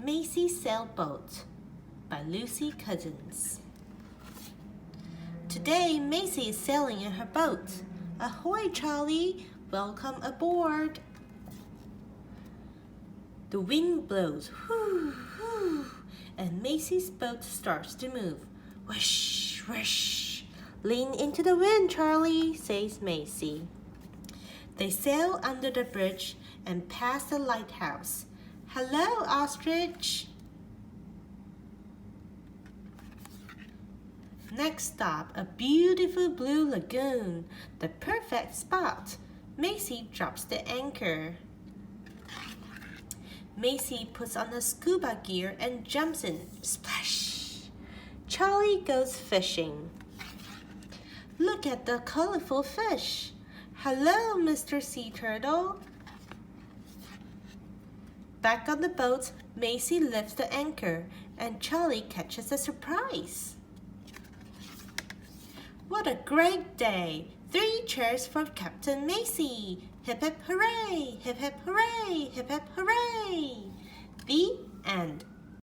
Maisy's Sailboat by Lucy Cousins. Today, Maisy is sailing in her boat. Ahoy, Charlie! Welcome aboard! The wind blows, whoo, whoo, and Maisy's boat starts to move. Whoosh, whoosh. Lean into the wind, Charlie, says Maisy. They sail under the bridge and past the lighthouse. Hello, ostrich! Next stop, a beautiful blue lagoon, the perfect spot. Maisy drops the anchor. Maisy puts on the scuba gear and jumps in. Splash! Charlie goes fishing. Look at the colorful fish. Hello, Mr. Sea Turtle. Back on the boat, Maisy lifts the anchor and Charlie catches a surprise. What a great day! 3 cheers for Captain Maisy! Hip hip hooray! Hip hip hooray! Hip hip hooray! The end.